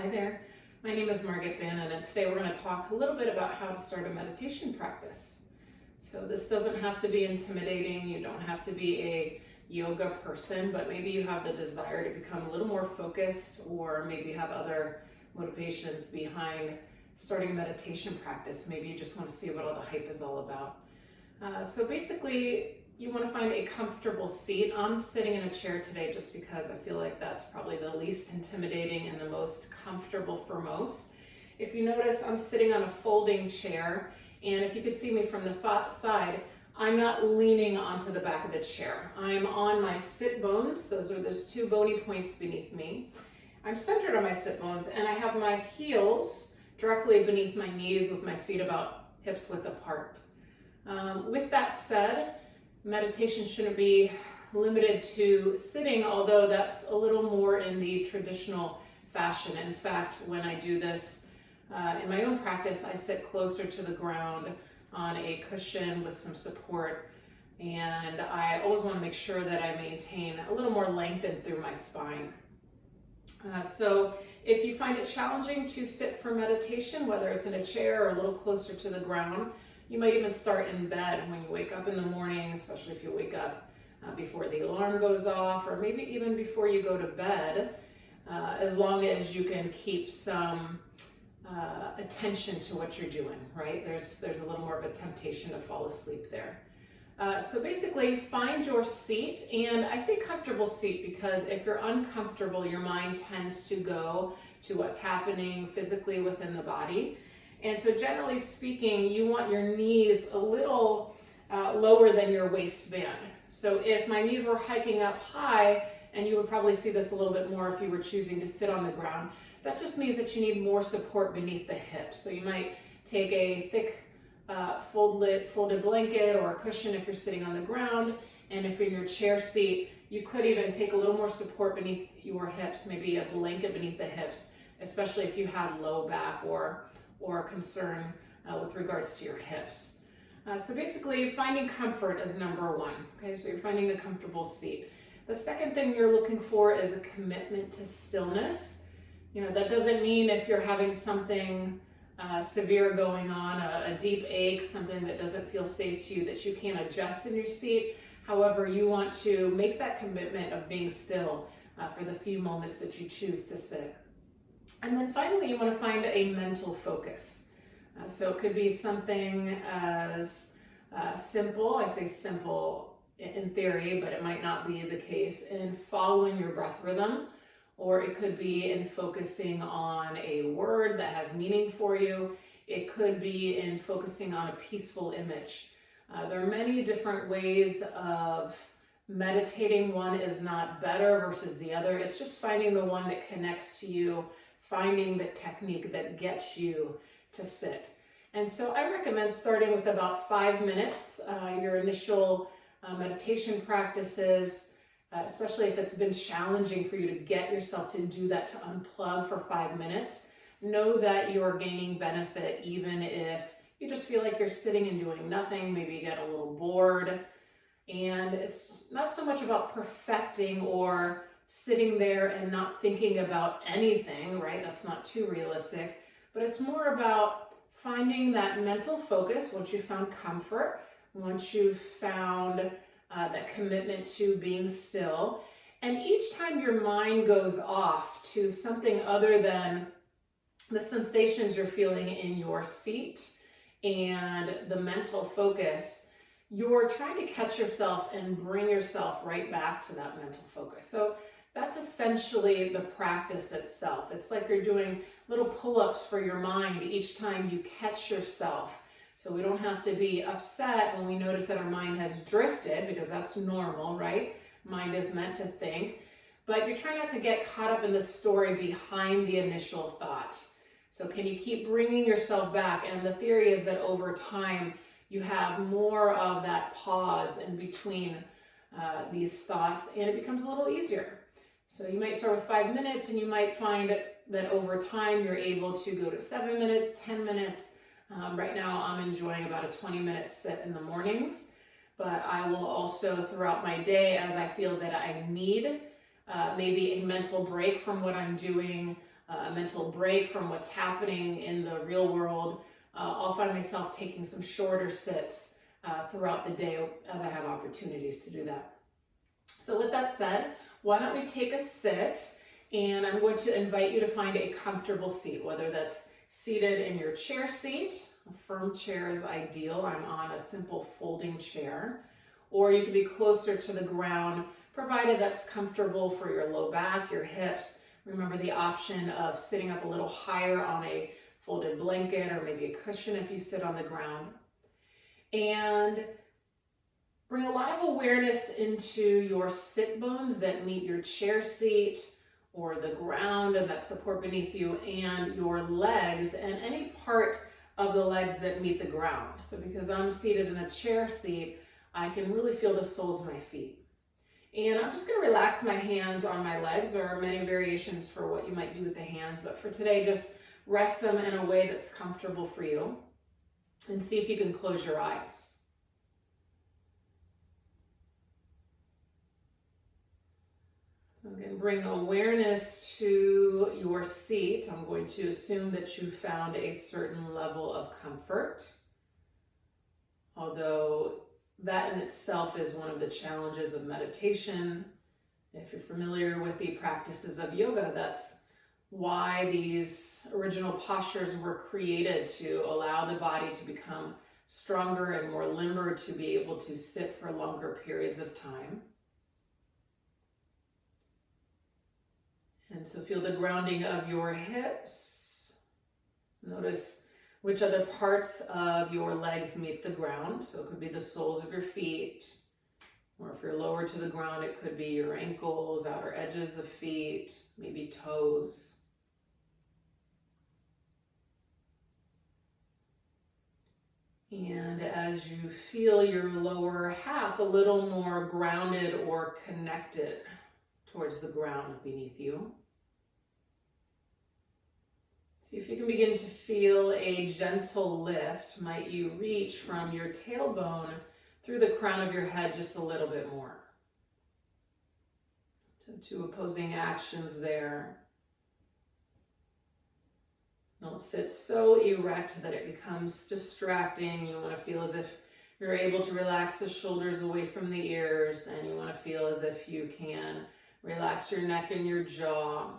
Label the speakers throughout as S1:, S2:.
S1: Hi there, my name is Margaret Bannon, and today we're going to talk a little bit about how to start a meditation practice. So this doesn't have to be intimidating, you don't have to be a yoga person, but maybe you have the desire to become a little more focused, or maybe you have other motivations behind starting a meditation practice. Maybe you just want to see what all the hype is all about. So basically, you want to find a comfortable seat. I'm sitting in a chair today just because I feel like that's probably the least intimidating and the most comfortable for most. If you notice, I'm sitting on a folding chair, and if you could see me from the side, I'm not leaning onto the back of the chair. I'm on my sit bones. Those are those two bony points beneath me. I'm centered on my sit bones, and I have my heels directly beneath my knees with my feet about hips width apart. With that said, meditation shouldn't be limited to sitting, although that's a little more in the traditional fashion. In fact, when I do this in my own practice, I sit closer to the ground on a cushion with some support, and I always want to make sure that I maintain a little more lengthen through my spine. So if you find it challenging to sit for meditation, whether it's in a chair or a little closer to the ground, you might even start in bed when you wake up in the morning, especially if you wake up before the alarm goes off, or maybe even before you go to bed, as long as you can keep some attention to what you're doing, right? There's a little more of a temptation to fall asleep there. So basically, find your seat, and I say comfortable seat because if you're uncomfortable, your mind tends to go to what's happening physically within the body. And so generally speaking, you want your knees a little lower than your waistband. So if my knees were hiking up high, and you would probably see this a little bit more if you were choosing to sit on the ground, that just means that you need more support beneath the hips. So you might take a thick folded blanket or a cushion if you're sitting on the ground, and if you're in your chair seat, you could even take a little more support beneath your hips, maybe a blanket beneath the hips, especially if you had low back or concern with regards to your hips. So basically, finding comfort is number one. Okay, so you're finding a comfortable seat. The second thing you're looking for is a commitment to stillness. You know, that doesn't mean if you're having something severe going on, a deep ache, something that doesn't feel safe to you, that you can't adjust in your seat. However, you want to make that commitment of being still for the few moments that you choose to sit. And then finally, you want to find a mental focus. So it could be something as simple, I say simple in theory, but it might not be the case, in following your breath rhythm, or it could be in focusing on a word that has meaning for you. It could be in focusing on a peaceful image. There are many different ways of meditating. One is not better versus the other. It's just finding the one that connects to you, finding the technique that gets you to sit. And so I recommend starting with about 5 minutes. Your initial meditation practices, especially if it's been challenging for you to get yourself to do that, to unplug for 5 minutes, know that you're gaining benefit even if you just feel like you're sitting and doing nothing. Maybe you get a little bored. And it's not so much about perfecting or sitting there and not thinking about anything, right? That's not too realistic, but it's more about finding that mental focus once you've found comfort, once you've found that commitment to being still. And each time your mind goes off to something other than the sensations you're feeling in your seat and the mental focus, you're trying to catch yourself and bring yourself right back to that mental focus. So that's essentially the practice itself. It's like you're doing little pull-ups for your mind each time you catch yourself. So we don't have to be upset when we notice that our mind has drifted, because that's normal, right? Mind is meant to think. But you're trying not to get caught up in the story behind the initial thought. So can you keep bringing yourself back? And the theory is that over time, you have more of that pause in between these thoughts, and it becomes a little easier. So you might start with 5 minutes, and you might find that over time you're able to go to 7 minutes, 10 minutes. Right now I'm enjoying about a 20-minute sit in the mornings, but I will also throughout my day, as I feel that I need maybe a mental break from what I'm doing, a mental break from what's happening in the real world, I'll find myself taking some shorter sits throughout the day as I have opportunities to do that. So with that said, why don't we take a sit, and I'm going to invite you to find a comfortable seat, whether that's seated in your chair seat. A firm chair is ideal. I'm on a simple folding chair. Or you can be closer to the ground, provided that's comfortable for your low back, your hips. Remember the option of sitting up a little higher on a folded blanket or maybe a cushion if you sit on the ground. And bring a lot of awareness into your sit bones that meet your chair seat or the ground and that support beneath you, and your legs and any part of the legs that meet the ground. So because I'm seated in a chair seat, I can really feel the soles of my feet. And I'm just going to relax my hands on my legs. There are many variations for what you might do with the hands, but for today, just rest them in a way that's comfortable for you, and see if you can close your eyes. Again, bring awareness to your seat. I'm going to assume that you found a certain level of comfort, although that in itself is one of the challenges of meditation. If you're familiar with the practices of yoga, that's why these original postures were created, to allow the body to become stronger and more limber, to be able to sit for longer periods of time. And so feel the grounding of your hips. Notice which other parts of your legs meet the ground. So it could be the soles of your feet, or if you're lower to the ground, it could be your ankles, outer edges of feet, maybe toes. And as you feel your lower half a little more grounded or connected towards the ground beneath you, see if you can begin to feel a gentle lift. Might you reach from your tailbone through the crown of your head just a little bit more? So two opposing actions there. Don't sit so erect that it becomes distracting. You want to feel as if you're able to relax the shoulders away from the ears, and you want to feel as if you can relax your neck and your jaw.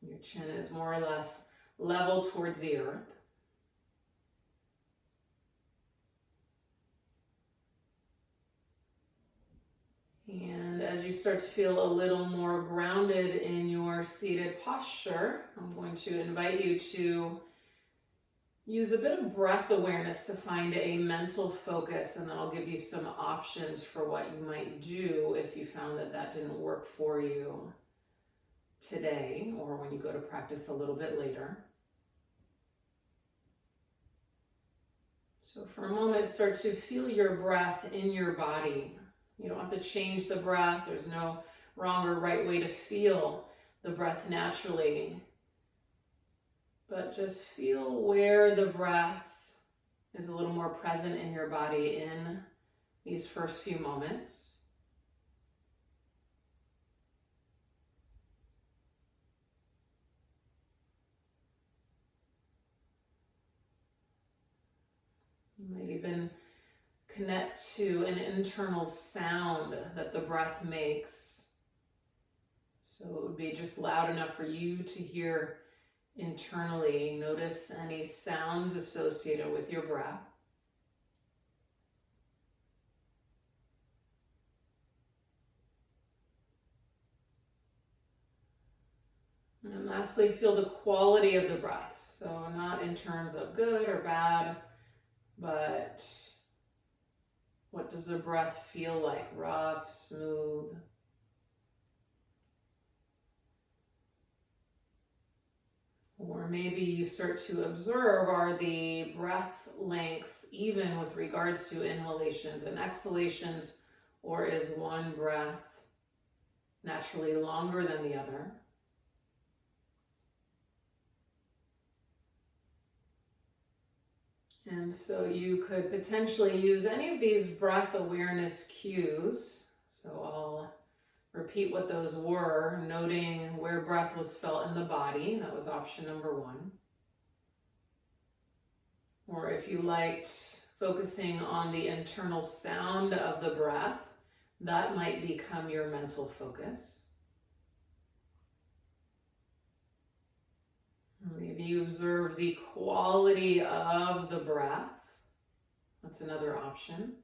S1: Your chin is more or less level towards the earth. And as you start to feel a little more grounded in your seated posture, I'm going to invite you to use a bit of breath awareness to find a mental focus, and then I'll give you some options for what you might do if you found that that didn't work for you today, or when you go to practice a little bit later. So for a moment, start to feel your breath in your body. You don't have to change the breath. There's no wrong or right way to feel the breath naturally. But just feel where the breath is a little more present in your body in these first few moments. You might even connect to an internal sound that the breath makes. So it would be just loud enough for you to hear internally. Notice any sounds associated with your breath. And lastly, feel the quality of the breath. So not in terms of good or bad, but what does the breath feel like? Rough, smooth? Or maybe you start to observe, are the breath lengths even with regards to inhalations and exhalations, or is one breath naturally longer than the other? And so you could potentially use any of these breath awareness cues. So I'll repeat what those were, noting where breath was felt in the body. That was option number 1. Or if you liked focusing on the internal sound of the breath, that might become your mental focus. Maybe you observe the quality of the breath. That's another option.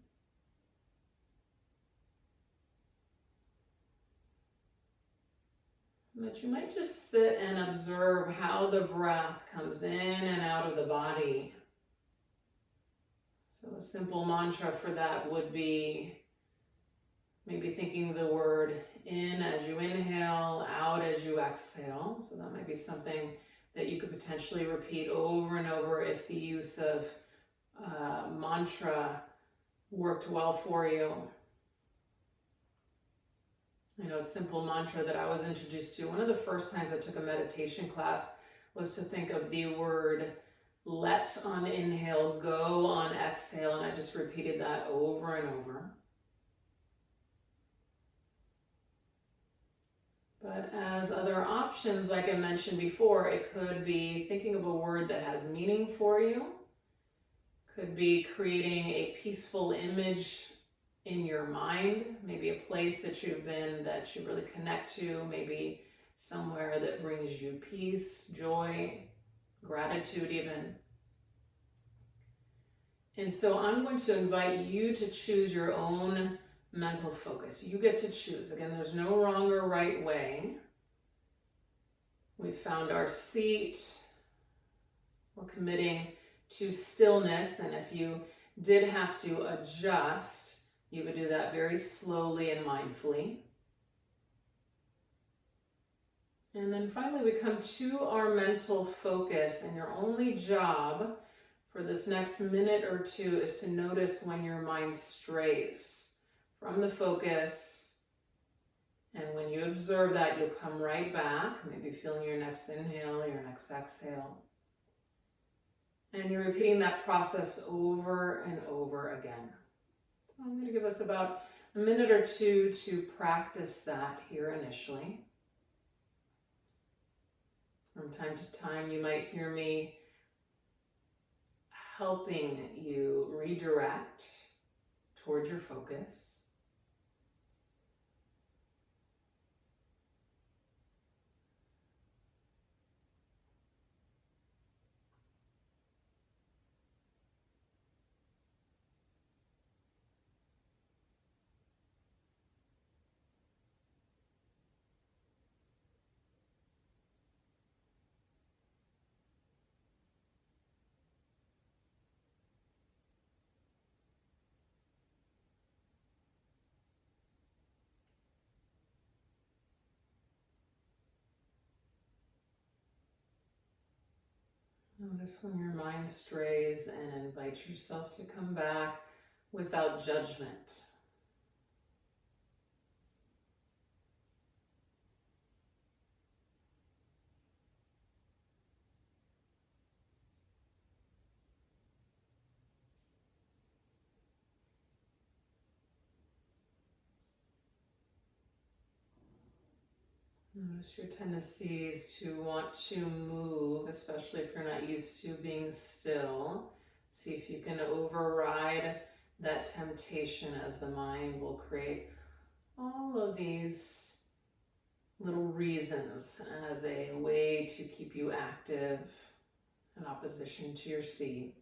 S1: But you might just sit and observe how the breath comes in and out of the body. So a simple mantra for that would be maybe thinking the word in as you inhale, out as you exhale. So that might be something that you could potentially repeat over and over if the use of mantra worked well for you. I know a simple mantra that I was introduced to, one of the first times I took a meditation class was to think of the word let on inhale, go on exhale, and I just repeated that over and over. But as other options, like I mentioned before, it could be thinking of a word that has meaning for you. Could be creating a peaceful image in your mind, maybe a place that you've been that you really connect to, maybe somewhere that brings you peace, joy, gratitude even. And so I'm going to invite you to choose your own mental focus. You get to choose. Again, there's no wrong or right way. We've found our seat. We're committing to stillness, and if you did have to adjust, you would do that very slowly and mindfully. And then finally we come to our mental focus, and your only job for this next minute or two is to notice when your mind strays from the focus. And when you observe that, you'll come right back, maybe feeling your next inhale, your next exhale. And you're repeating that process over and over again. So I'm going to give us about a minute or two to practice that here initially. From time to time, you might hear me helping you redirect towards your focus. Notice when your mind strays and invite yourself to come back without judgment. Notice your tendencies to want to move, especially if you're not used to being still. See if you can override that temptation, as the mind will create all of these little reasons as a way to keep you active in opposition to your seat.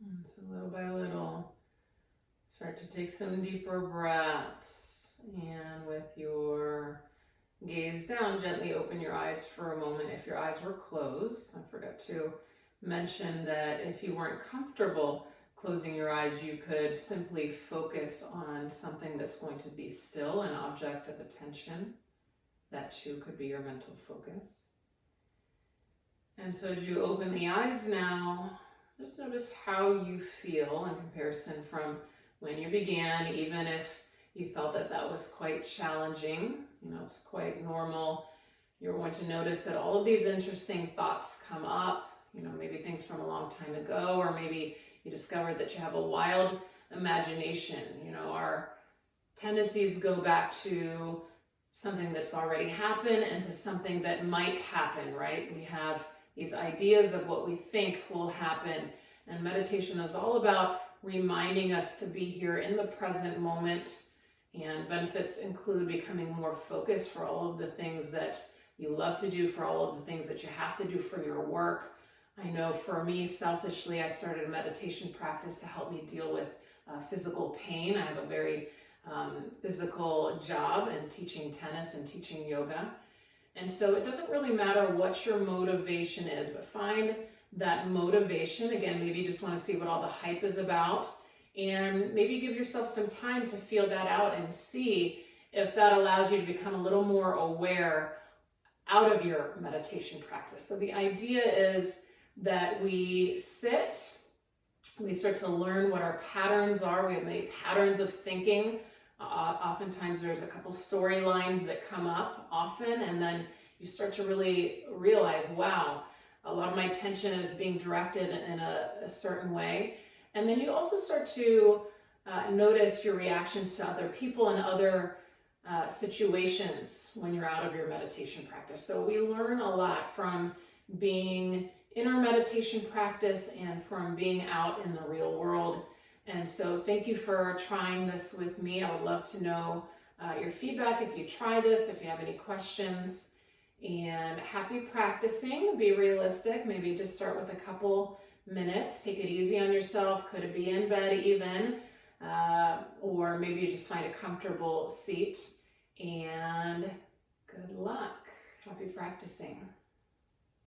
S1: And so little by little, start to take some deeper breaths, and with your gaze down, gently open your eyes for a moment if your eyes were closed. I forgot to mention that if you weren't comfortable closing your eyes, you could simply focus on something that's going to be still, an object of attention. That too could be your mental focus. And so as you open the eyes now, just notice how you feel in comparison from when you began, even if you felt that that was quite challenging. It's quite normal. You're going to notice that all of these interesting thoughts come up, maybe things from a long time ago, or maybe you discovered that you have a wild imagination. Our tendencies go back to something that's already happened and to something that might happen, right? We have these ideas of what we think will happen, and meditation is all about reminding us to be here in the present moment. And benefits include becoming more focused for all of the things that you love to do, for all of the things that you have to do for your work. I know for me, selfishly, I started a meditation practice to help me deal with physical pain. I have a very physical job in teaching tennis and teaching yoga. And so it doesn't really matter what your motivation is, but find that motivation. Again, maybe you just want to see what all the hype is about, and maybe give yourself some time to feel that out and see if that allows you to become a little more aware out of your meditation practice. So the idea is that we sit, we start to learn what our patterns are. We have many patterns of thinking. Oftentimes there's a couple storylines that come up often, and then you start to really realize, wow, a lot of my attention is being directed in a certain way. And then you also start to notice your reactions to other people and other situations when you're out of your meditation practice. So we learn a lot from being in our meditation practice and from being out in the real world. And so thank you for trying this with me. I would love to know your feedback if you try this, if you have any questions. And happy practicing. Be realistic. Maybe just start with a couple minutes. Take it easy on yourself. Could it be in bed even? Or maybe you just find a comfortable seat. And good luck. Happy practicing.